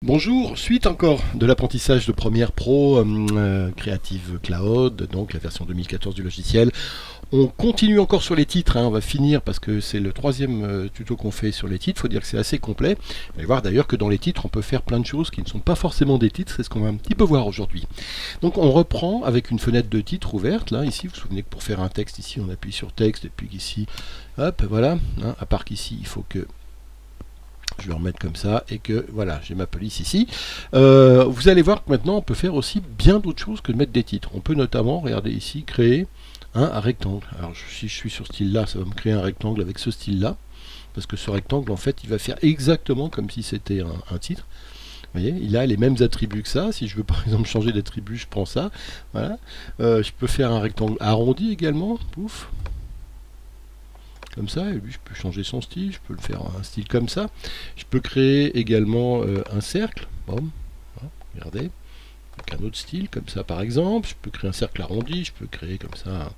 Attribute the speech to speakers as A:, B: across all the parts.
A: Bonjour, suite encore de l'apprentissage de Premiere Pro, Creative Cloud, donc la version 2014 du logiciel. On continue encore sur les titres, on va finir parce que c'est le troisième tuto qu'on fait sur les titres. Il faut dire que c'est assez complet. Vous allez voir d'ailleurs que dans les titres, on peut faire plein de choses qui ne sont pas forcément des titres, c'est ce qu'on va un petit peu voir aujourd'hui. Donc on reprend avec une fenêtre de titre ouverte, là, ici, vous vous souvenez que pour faire un texte, ici, on appuie sur texte, et puis ici, hop, voilà, à part qu'ici, il faut que je vais remettre comme ça et que voilà, j'ai ma police ici. Vous allez voir que maintenant on peut faire aussi bien d'autres choses que de mettre des titres. On peut notamment, regardez ici, créer un rectangle. Alors si je suis sur ce style là, ça va me créer un rectangle avec ce style là, parce que ce rectangle en fait il va faire exactement comme si c'était un titre. Vous voyez, il a les mêmes attributs que ça. Si je veux par exemple changer d'attribut, je prends ça. Voilà. Je peux faire un rectangle arrondi également. Pouf. Comme ça, et lui je peux changer son style, je peux le faire un style comme ça. Je peux créer également un cercle, bon, voilà, regardez, avec un autre style, comme ça par exemple. Je peux créer un cercle arrondi, je peux créer comme ça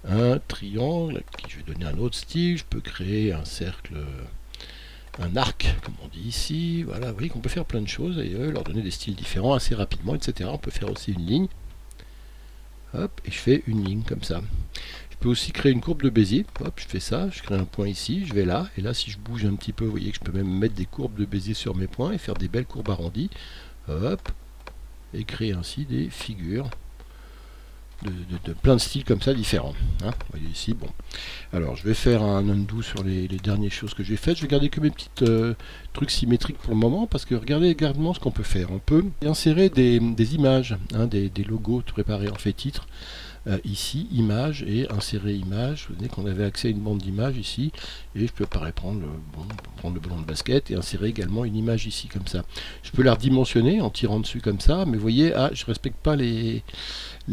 A: un triangle, qui je vais donner un autre style. Je peux créer un cercle, un arc, comme on dit ici. Voilà, vous voyez qu'on peut faire plein de choses et leur donner des styles différents assez rapidement, etc. On peut faire aussi une ligne. Hop, et je fais une ligne comme ça. Je peux aussi créer une courbe de Bézier. Hop, je fais ça, je crée un point ici, je vais là, et là si je bouge un petit peu, vous voyez que je peux même mettre des courbes de Bézier sur mes points et faire des belles courbes arrondies. Hop, et créer ainsi des figures de plein de styles comme ça différents. Vous voyez ici, bon. Alors je vais faire un undo sur les dernières choses que j'ai faites. Je vais garder que mes petites trucs symétriques pour le moment, parce que regardez également ce qu'on peut faire. On peut insérer des images, des logos préparés en fait titre. Ici, image et insérer image. Vous voyez qu'on avait accès à une bande d'images ici, et je peux pareil prendre le ballon de basket et insérer également une image ici comme ça. Je peux la redimensionner en tirant dessus comme ça, mais vous voyez, je ne respecte pas les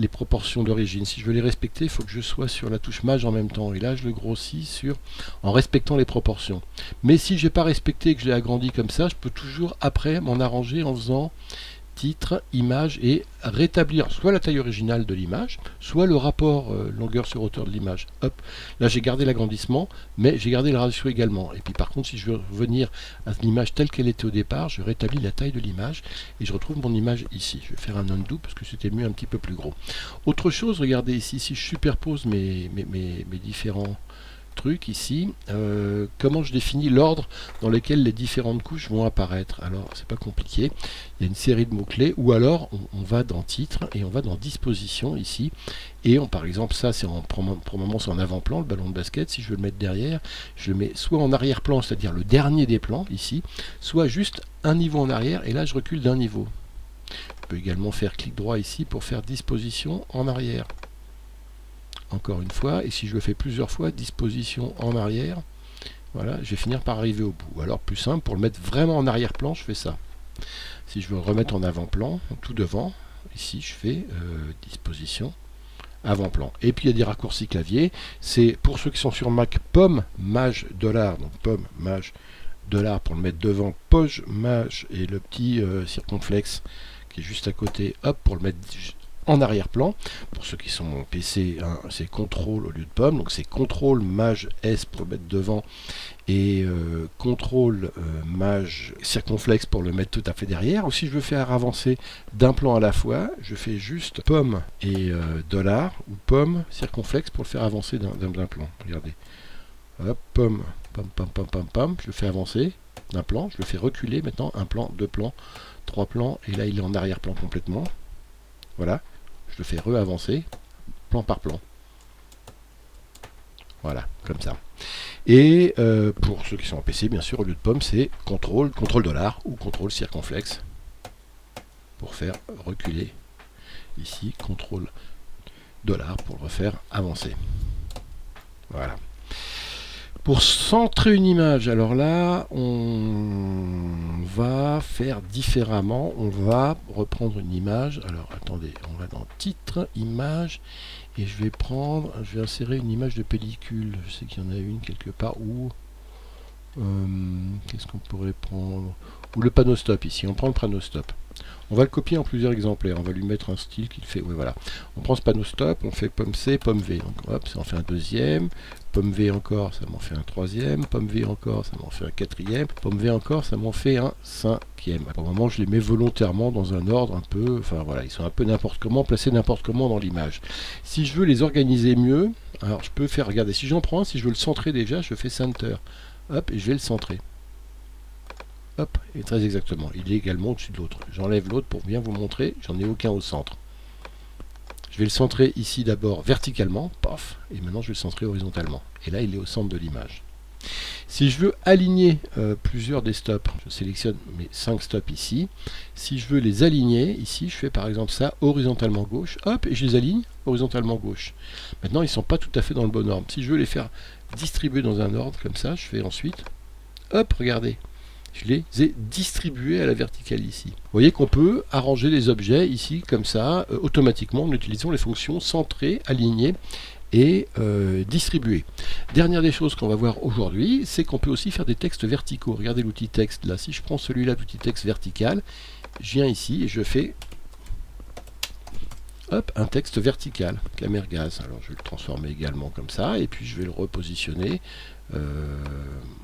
A: proportions d'origine. Si je veux les respecter, il faut que je sois sur la touche maj en même temps, et là je le grossis en respectant les proportions. Mais si je n'ai pas respecté et que je l'ai agrandi comme ça, je peux toujours après m'en arranger en faisant titre, image et rétablir soit la taille originale de l'image, soit le rapport longueur sur hauteur de l'image. Hop, là j'ai gardé l'agrandissement, mais j'ai gardé le ratio également. Et puis par contre, si je veux revenir à l'image telle qu'elle était au départ, je rétablis la taille de l'image et je retrouve mon image ici. Je vais faire un undo parce que c'était mieux un petit peu plus gros. Autre chose, regardez ici, si je superpose mes différents truc ici, comment je définis l'ordre dans lequel les différentes couches vont apparaître. Alors c'est pas compliqué, il y a une série de mots clés, ou alors on va dans titre et on va dans disposition ici, et par exemple ça c'est pour le moment c'est en avant-plan, le ballon de basket. Si je veux le mettre derrière, je le mets soit en arrière-plan, c'est-à-dire le dernier des plans ici, soit juste un niveau en arrière, et là je recule d'un niveau. Je peux également faire clic droit ici pour faire disposition en arrière. Encore une fois, et si je le fais plusieurs fois, disposition en arrière, voilà, je vais finir par arriver au bout. Alors plus simple, pour le mettre vraiment en arrière-plan, je fais ça. Si je veux le remettre en avant-plan, tout devant, ici je fais disposition avant-plan. Et puis il y a des raccourcis clavier, c'est pour ceux qui sont sur Mac, pomme, maj, dollar, donc pomme, maj, dollar pour le mettre devant, poj, maj, et le petit circonflexe qui est juste à côté, hop, pour le mettre en arrière-plan. Pour ceux qui sont en PC, c'est CTRL au lieu de pomme, donc c'est CTRL maj S pour le mettre devant et CTRL maj circonflexe pour le mettre tout à fait derrière. Ou si je veux faire avancer d'un plan à la fois, je fais juste pomme et dollar, ou pomme circonflexe pour le faire avancer d'un plan. Regardez, hop, pomme, pam pam pam pam pam, je le fais avancer d'un plan, je le fais reculer maintenant, un plan, deux plans, trois plans, et là il est en arrière-plan complètement. Voilà, je le fais re-avancer, plan par plan. Voilà, comme ça. Et pour ceux qui sont en PC, bien sûr, au lieu de pomme, c'est CTRL dollar ou CTRL circonflexe pour faire reculer. Ici, CTRL dollar pour le refaire avancer. Voilà. Pour centrer une image, alors là, on va faire différemment. On va reprendre une image. Alors, attendez, on va dans titre, image, et je vais insérer une image de pellicule. Je sais qu'il y en a une quelque part. Où qu'est-ce qu'on pourrait prendre? Ou le panneau stop ici. On prend le panneau stop. On va le copier en plusieurs exemplaires. On va lui mettre un style qu'il fait. Oui, voilà. On prend ce panneau stop, on fait pomme C, pomme V. Donc, hop, ça en fait un deuxième. pomme V encore, ça m'en fait un troisième, pomme V encore, ça m'en fait un quatrième, pomme V encore, ça m'en fait un cinquième. Pour le moment, je les mets volontairement dans un ordre un peu, enfin voilà, ils sont un peu n'importe comment, placés n'importe comment dans l'image. Si je veux les organiser mieux, alors je peux faire, regardez, si j'en prends un, si je veux le centrer déjà, je fais Center, hop, et je vais le centrer. Hop, et très exactement, il est également au-dessus de l'autre. J'enlève l'autre pour bien vous montrer, j'en ai aucun au centre. Je vais le centrer ici d'abord verticalement, paf, et maintenant je vais le centrer horizontalement. Et là, il est au centre de l'image. Si je veux aligner plusieurs des stops, je sélectionne mes 5 stops ici. Si je veux les aligner, ici, je fais par exemple ça horizontalement gauche, hop, et je les aligne horizontalement gauche. Maintenant, ils ne sont pas tout à fait dans le bon ordre. Si je veux les faire distribuer dans un ordre comme ça, je fais ensuite, hop, regardez. Je les ai distribués à la verticale ici. Vous voyez qu'on peut arranger les objets ici comme ça, automatiquement en utilisant les fonctions centrer, aligner et distribuer. Dernière des choses qu'on va voir aujourd'hui, c'est qu'on peut aussi faire des textes verticaux. Regardez l'outil texte là. Si je prends celui-là d'outil texte vertical, je viens ici et je fais hop, un texte vertical, Camergaz. Alors je vais le transformer également comme ça, et puis je vais le repositionner.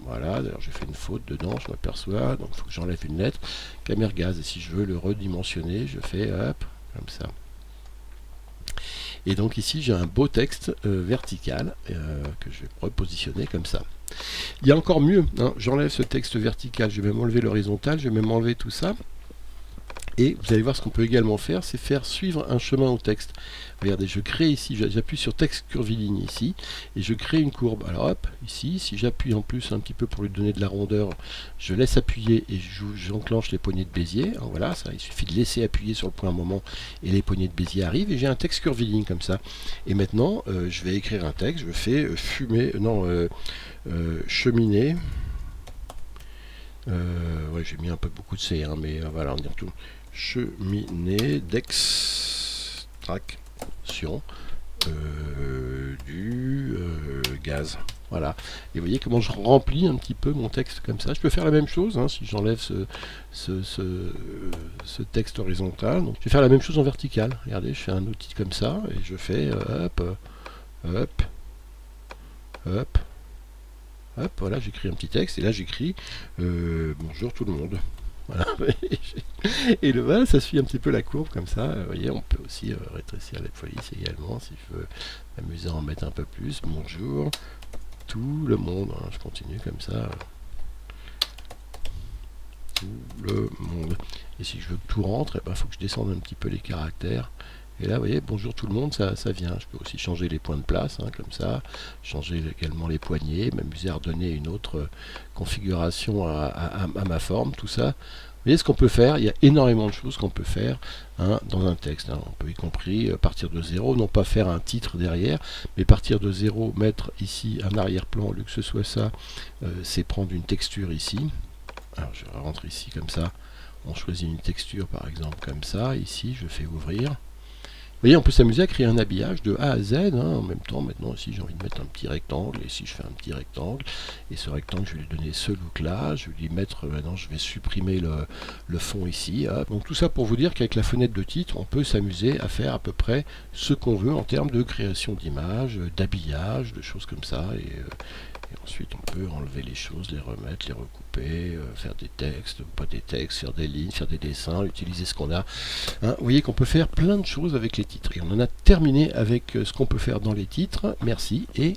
A: Voilà, d'ailleurs j'ai fait une faute dedans, je m'aperçois, donc il faut que j'enlève une lettre. Camergaz, et si je veux le redimensionner, je fais hop, comme ça. Et donc ici j'ai un beau texte vertical que je vais repositionner comme ça. Il y a encore mieux, hein, j'enlève ce texte vertical, je vais même enlever l'horizontal, je vais même enlever tout ça. Et vous allez voir ce qu'on peut également faire, c'est faire suivre un chemin au texte. Regardez, je crée ici, j'appuie sur texte curviligne ici, et je crée une courbe. Alors hop, ici, si j'appuie en plus un petit peu pour lui donner de la rondeur, je laisse appuyer et j'enclenche les poignées de Bézier. Alors voilà, ça, il suffit de laisser appuyer sur le point un moment et les poignées de Bézier arrivent, et j'ai un texte curviligne comme ça. Et maintenant, je vais écrire un texte, je fais cheminée. Ouais, j'ai mis un peu beaucoup de C, hein, mais voilà, on dit tout. Cheminée d'extraction du gaz. Voilà. Et vous voyez comment je remplis un petit peu mon texte comme ça. Je peux faire la même chose hein, si j'enlève ce texte horizontal. Donc, je vais faire la même chose en vertical. Regardez, je fais un outil comme ça et je fais hop, hop, hop. Hop, voilà, j'écris un petit texte et là j'écris bonjour tout le monde. Voilà. Et voilà, ça suit un petit peu la courbe comme ça. Vous voyez, on peut aussi rétrécir la police également si je veux m'amuser à en mettre un peu plus. Bonjour tout le monde. Hein, je continue comme ça. Tout le monde. Et si je veux que tout rentre, il faut que je descende un petit peu les caractères. Et là, vous voyez, bonjour tout le monde, ça vient. Je peux aussi changer les points de place, hein, comme ça. Changer également les poignées, m'amuser à redonner une autre configuration à ma forme, tout ça. Vous voyez ce qu'on peut faire, il y a énormément de choses qu'on peut faire hein, dans un texte. Hein. On peut y compris partir de zéro, non pas faire un titre derrière, mais partir de zéro, mettre ici un arrière-plan, au lieu que ce soit ça, c'est prendre une texture ici. Alors je rentre ici comme ça, on choisit une texture par exemple comme ça, ici je fais ouvrir. Vous voyez, on peut s'amuser à créer un habillage de A à Z, hein, en même temps, maintenant aussi j'ai envie de mettre un petit rectangle, et si je fais un petit rectangle, et ce rectangle je vais lui donner ce look là, je vais lui mettre, maintenant je vais supprimer le fond ici, hop. Donc tout ça pour vous dire qu'avec la fenêtre de titre, on peut s'amuser à faire à peu près ce qu'on veut en termes de création d'images, d'habillage, de choses comme ça, et ensuite on peut enlever les choses, les remettre, les recouper, faire des textes, pas des textes, faire des lignes, faire des dessins, utiliser ce qu'on a. Hein, vous voyez qu'on peut faire plein de choses avec les titres. Et on en a terminé avec ce qu'on peut faire dans les titres. Merci et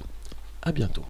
A: à bientôt.